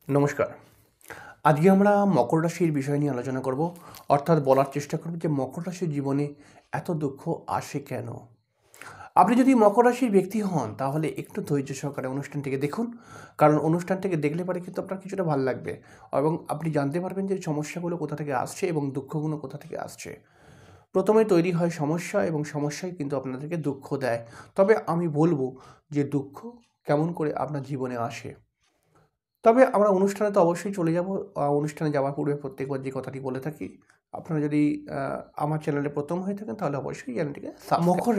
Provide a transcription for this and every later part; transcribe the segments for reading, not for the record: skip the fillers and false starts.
নমস্কার। আজকে আমরা মকর রাশির বিষয় নিয়ে আলোচনা করব। অর্থাৎ বলার চেষ্টা করব যে মকর রাশির জীবনে এত দুঃখ আসে কেন? আপনি যদি মকর রাশির ব্যক্তি হন তাহলে একটু ধৈর্য সহকারে অনুষ্ঠানটিকে দেখুন। কারণ অনুষ্ঠানটিকে দেখলে পরে কিন্তু আপনার কিছুটা ভাল লাগবে এবং আপনি জানতে পারবেন যে সমস্যাগুলো কোথা থেকে আসছে এবং দুঃখগুলো কোথা থেকে আসছে। প্রথমে তৈরি হয় সমস্যা এবং সমস্যাই কিন্তু আপনাদেরকে দুঃখ দেয়। তবে আমি বলব যে দুঃখ কেমন করে আপনার জীবনে আসে। তবে আমরা অনুষ্ঠানে তো অবশ্যই চলে যাব। অনুষ্ঠানে যাওয়ার পূর্বে প্রত্যেকবার যে কথাটি বলে থাকি, আপনারা যদি আমার চ্যানেলে প্রথম হয়ে থাকেন তাহলে অবশ্যই চ্যানেলটিকে মকর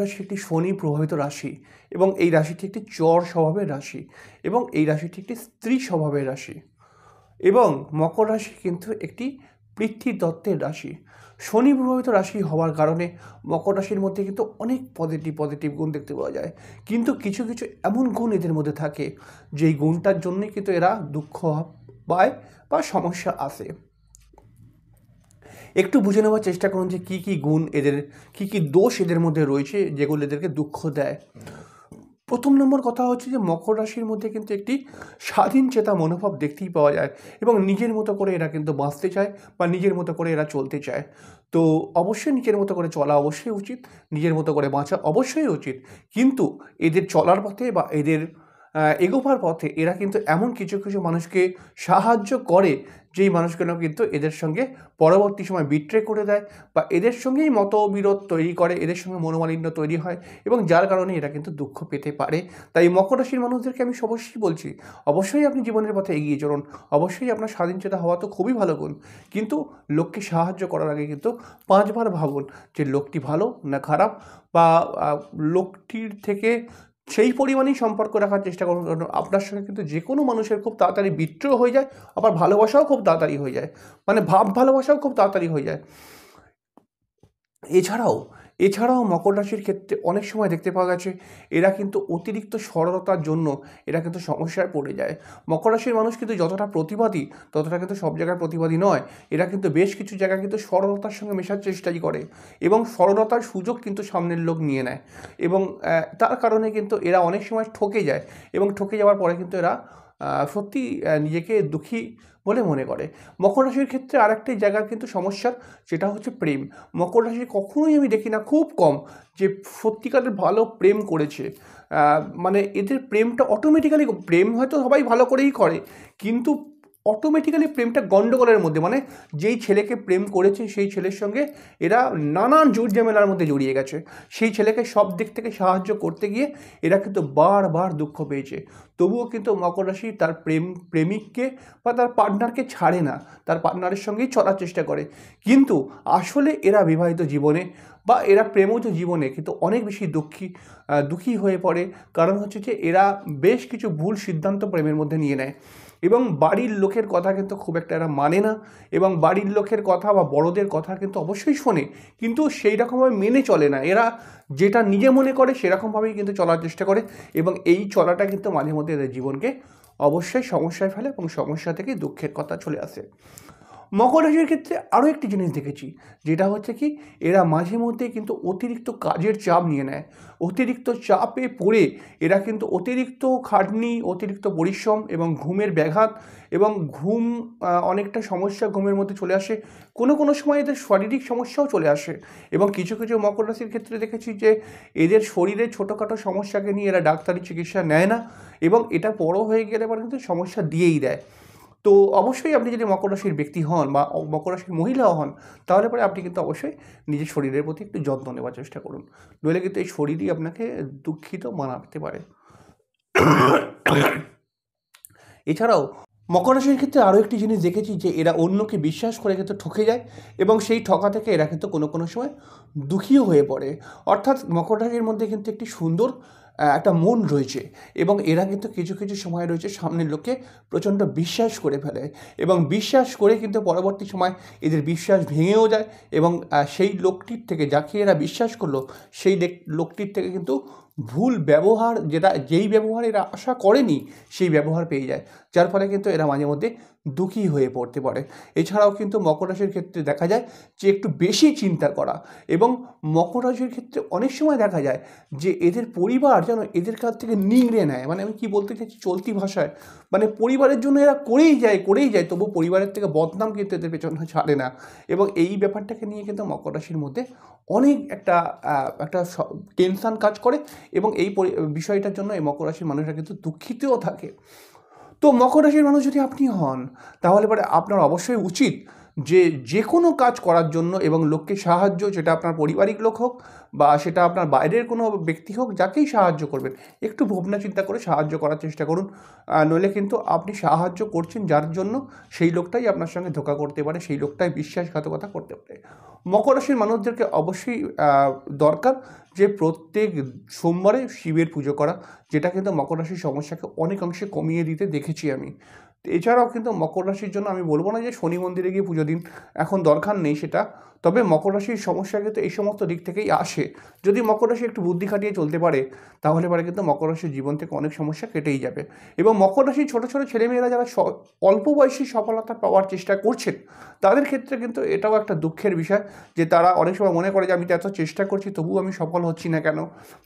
রাশি একটি শনি প্রভাবিত রাশি এবং এই রাশিটি একটি চর স্বভাবের রাশি এবং এই রাশিটি একটি স্ত্রী স্বভাবের রাশি এবং মকর রাশি কিন্তু একটি পৃথ্বীতত্ত্বের রাশি। শনি প্রভাবিত রাশি হওয়ার কারণে মকর রাশির মধ্যে কিন্তু অনেক পজিটিভ গুণ দেখতে পাওয়া যায়। কিন্তু কিছু কিছু এমন গুণ এদের মধ্যে থাকে যেই গুণটার জন্যই কিন্তু এরা দুঃখ পায় বা সমস্যা আসে। একটু বুঝে নেওয়ার চেষ্টা করুন যে কী কী গুণ এদের, কী কী দোষ এদের মধ্যে রয়েছে যেগুলো এদেরকে দুঃখ দেয়। প্রথম নম্বর কথা হচ্ছে যে মকর রাশির মধ্যে কিন্তু একটি স্বাধীন চেতা মনোভাব দেখতেই পাওয়া যায় এবং নিজের মতো করে এরা কিন্তু বাঁচতে চায় বা নিজের মতো করে এরা চলতে চায়। তো অবশ্যই নিজের মতো করে চলা অবশ্যই উচিত, নিজের মতো করে বাঁচা অবশ্যই উচিত। কিন্তু এদের চলার পথে বা এদের এগোবার পথে এরা কিন্তু এমন কিছু কিছু মানুষকে সাহায্য করে যেই মানুষগুলো কিন্তু এদের সঙ্গে পরবর্তী সময় বিট্রে করে দেয় বা এদের সঙ্গেই মতবিরোধ তৈরি করে, এদের সঙ্গে মনোমালিন্য তৈরি হয় এবং যার কারণে এরা কিন্তু দুঃখ পেতে পারে। তাই মকর রাশির মানুষদেরকে আমি অবশ্যই বলছি, অবশ্যই আপনি জীবনের পথে এগিয়ে চলুন, অবশ্যই আপনার স্বাধীনচেতা হওয়া তো খুবই ভালো গুণ, কিন্তু লোককে সাহায্য করার আগে কিন্তু ৫ বার ভাবুন যে লোকটি ভালো না খারাপ, বা লোকটির থেকে সেই পরিমাণেই সম্পর্ক রাখার চেষ্টা করুন। কারণ আপনার সঙ্গে কিন্তু যে কোনো মানুষের খুব তাড়াতাড়ি বিদ্রোহ হয়ে যায়, আবার ভালোবাসাও খুব তাড়াতাড়ি হয়ে যায়, মানে ভাব ভালোবাসাও খুব তাড়াতাড়ি হয়ে যায়। এছাড়াও এছাড়াও মকর রাশির ক্ষেত্রে অনেক সময় দেখতে পাওয়া গেছে এরা কিন্তু অতিরিক্ত সরলতার জন্য এরা কিন্তু সমস্যায় পড়ে যায়। মকর রাশির মানুষ কিন্তু যতটা প্রতিবাদী ততটা কিন্তু সব জায়গায় প্রতিবাদী নয়। এরা কিন্তু বেশ কিছু জায়গায় কিন্তু সরলতার সঙ্গে মেশার চেষ্টাই করে এবং সরলতার সুযোগ কিন্তু সামনের লোক নিয়ে নেয় এবং তার কারণে কিন্তু এরা অনেক সময় ঠকে যায় এবং ঠকে যাওয়ার পরে কিন্তু এরা সত্যি নিজেকে দুঃখী বলে মনে করে। মকর রাশির ক্ষেত্রে আরেকটি জায়গার কিন্তু সমস্যার, সেটা হচ্ছে প্রেম। মকর রাশি কখনোই আমি দেখি না, খুব কম, যে সত্যিকারের ভালো প্রেম করেছে। মানে এদের প্রেমটা অটোমেটিক্যালি, প্রেম হয়তো সবাই ভালো করেই করে, কিন্তু অটোমেটিক্যালি প্রেমটা গণ্ডগোলের মধ্যে, মানে যেই ছেলেকে প্রেম করেছে সেই ছেলের সঙ্গে এরা নানান জুট ঝামেলার মধ্যে জড়িয়ে গেছে। সেই ছেলেকে সব দিক থেকে সাহায্য করতে গিয়ে এরা কিন্তু বারবার দুঃখ পেয়েছে। তবুও কিন্তু মকর রাশি তার প্রেমিককে বা তার পার্টনারকে ছাড়ে না, তার পার্টনারের সঙ্গেই চলার চেষ্টা করে। কিন্তু আসলে এরা বিবাহিত জীবনে বা এরা প্রেমজ জীবনে কিন্তু অনেক বেশি দুঃখী হয়ে পড়ে। কারণ হচ্ছে যে এরা বেশ কিছু ভুল সিদ্ধান্ত প্রেমের মধ্যে নিয়ে নেয় এবং বাড়ির লোকের কথা কিন্তু খুব একটা এরা মানে না এবং বাড়ির লোকের কথা বা বড়দের কথা কিন্তু অবশ্যই শোনে, কিন্তু সেই রকমভাবে মেনে চলে না। এরা যেটা নিজে মনে করে সেরকমভাবেই কিন্তু চলার চেষ্টা করে এবং এই চলাটা কিন্তু মাঝে মধ্যে এদের জীবনকে অবশ্যই সমস্যায় ফেলে এবং সমস্যা থেকে দুঃখের কথা চলে আসে। মকর রাশির ক্ষেত্রে আরও একটি জিনিস দেখেছি, যেটা হচ্ছে কি এরা মাঝে মধ্যে কিন্তু অতিরিক্ত কাজের চাপ নিয়ে নেয়। অতিরিক্ত চাপে পড়ে এরা কিন্তু অতিরিক্ত খাটনি, অতিরিক্ত পরিশ্রম এবং ঘুমের ব্যাঘাত এবং অনেকটা সমস্যা ঘুমের মধ্যে চলে আসে। কোনো সময় এদের শারীরিক সমস্যাও চলে আসে এবং কিছু কিছু মকর রাশির ক্ষেত্রে দেখেছি যে এদের শরীরে ছোটোখাটো সমস্যাকে নিয়ে এরা ডাক্তারি চিকিৎসা নেয় না এবং এটা বড় হয়ে গেলে পরে কিন্তু সমস্যা দিয়েই দেয়। তো অবশ্যই আপনি যদি মকর রাশির ব্যক্তি হন বা মকর রাশির মহিলাও হন তাহলে পরে আপনি কিন্তু অবশ্যই নিজের শরীরের প্রতি একটু যত্ন নেওয়ার চেষ্টা করুন, নইলে কিন্তু এই শরীরই আপনাকে দুঃখিত বানাতে পারে। এছাড়াও মকর রাশির ক্ষেত্রে আরও একটি জিনিস দেখেছি যে এরা অন্যকে বিশ্বাস করে কিন্তু ঠকে যায় এবং সেই ঠকা থেকে এরা কিন্তু কোনো সময় দুঃখীও হয়ে পড়ে। অর্থাৎ মকর রাশির মধ্যে কিন্তু একটি সুন্দর একটা মন রয়েছে এবং এরা কিন্তু কিছু কিছু সময় রয়েছে সামনের লোককে প্রচণ্ড বিশ্বাস করে ফেলে এবং বিশ্বাস করে কিন্তু পরবর্তী সময় এদের বিশ্বাস ভেঙেও যায় এবং সেই লোকটির থেকে, যাকে এরা বিশ্বাস করলো সেই লোকটির থেকে কিন্তু ভুল ব্যবহার, যেই ব্যবহার এরা আশা করেনি সেই ব্যবহার পেয়ে যায়, যার ফলে কিন্তু এরা মাঝে মধ্যে দুঃখী হয়ে পড়তে পারে। এছাড়াও কিন্তু মকর রাশির ক্ষেত্রে দেখা যায় যে একটু বেশি চিন্তা করা, এবং মকর রাশির ক্ষেত্রে অনেক সময় দেখা যায় যে এদের পরিবার যেন এদের কাছ থেকে নিংড়ে নেয়। মানে আমি কি বলতে চাইছি চলতি ভাষায়, মানে পরিবারের জন্য এরা করেই যায়, তবু পরিবারের থেকে বদনাম কিন্তু এদের পেছনে ছাড়ে না। এবং এই ব্যাপারটাকে নিয়ে কিন্তু মকর রাশির মধ্যে অনেক একটা টেনশান কাজ করে, এবং এই বিষয়টার জন্য এই মকর রাশির মানুষরা কিন্তু দুঃখিতও থাকে। তো মকর রাশির মানুষ যদি আপনি হন, তাহলে পরে আপনার অবশ্যই উচিত যে কোনো কাজ করার জন্য এবং লোককে সাহায্য, সেটা আপনার পারিবারিক লোক হোক বা সেটা আপনার বাইরের কোনো ব্যক্তি হোক, যাকেই সাহায্য করবেন একটু ভাবনা চিন্তা করে সাহায্য করার চেষ্টা করুন। নইলে কিন্তু আপনি সাহায্য করছেন যার জন্য, সেই লোকটাই আপনার সঙ্গে ধোঁকা করতে পারে, সেই লোকটাই বিশ্বাসঘাতকতা করতে পারে। মকর রাশির মানুষদেরকে অবশ্যই দরকার যে প্রত্যেক সোমবারে শিবের পুজো করা, যেটা কিন্তু মকর রাশির সমস্যাকে অনেকাংশে কমিয়ে দিতে দেখেছি আমি। এছাড়াও কিন্তু মকর রাশির জন্য আমি বলবো না যে শনি মন্দিরে গিয়ে পুজো দিন, এখন দরকার নেই সেটা। তবে মকর রাশির সমস্যা কিন্তু এই সমস্ত দিক থেকেই আসে। যদি মকর রাশি একটু বুদ্ধি খাটিয়ে চলতে পারে, তাহলে পরে কিন্তু মকর রাশির জীবন থেকে অনেক সমস্যা কেটেই যাবে। এবং মকর রাশির ছোটো ছোটো ছেলেমেয়েরা যারা অল্প বয়সী সফলতা পাওয়ার চেষ্টা করছেন, তাদের ক্ষেত্রে কিন্তু এটাও একটা দুঃখের বিষয় যে তারা অনেক সময় মনে করে যে আমি তো এত চেষ্টা করছি তবুও আমি সফল হচ্ছি না কেন।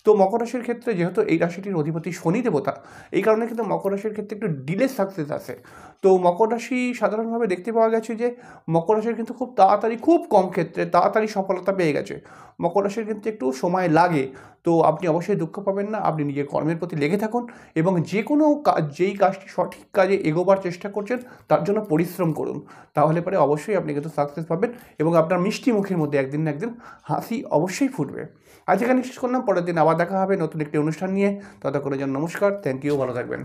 তো মকর রাশির ক্ষেত্রে যেহেতু এই রাশিটির অধিপতি শনি দেবতা, এই কারণে কিন্তু মকর রাশির ক্ষেত্রে একটু ডিলে সাকসেস আসে। তো মকর রাশি সাধারণভাবে দেখতে পাওয়া গেছে যে মকর রাশির কিন্তু খুব তাড়াতাড়ি, খুব কম ক্ষেত্রে তাড়াতাড়ি সফলতা পেয়ে গেছে। মকর রাশির কিন্তু একটু সময় লাগে। তো আপনি অবশ্যই দুঃখ পাবেন না, আপনি নিজের কর্মের প্রতি লেগে থাকুন এবং যে কোনো কাজ, যেই কাজটি সঠিক কাজে এগোবার চেষ্টা করছেন তার জন্য পরিশ্রম করুন। তাহলে পরে অবশ্যই আপনি কিন্তু সাকসেস পাবেন এবং আপনার মিষ্টি মুখের মধ্যে একদিন না একদিন হাসি অবশ্যই ফুটবে। আজ এখানে শেষ করলাম, পরের দিন আবার দেখা হবে নতুন একটি অনুষ্ঠান নিয়ে। ততক্ষণের জন্য নমস্কার, থ্যাংক ইউ, ভালো থাকবেন।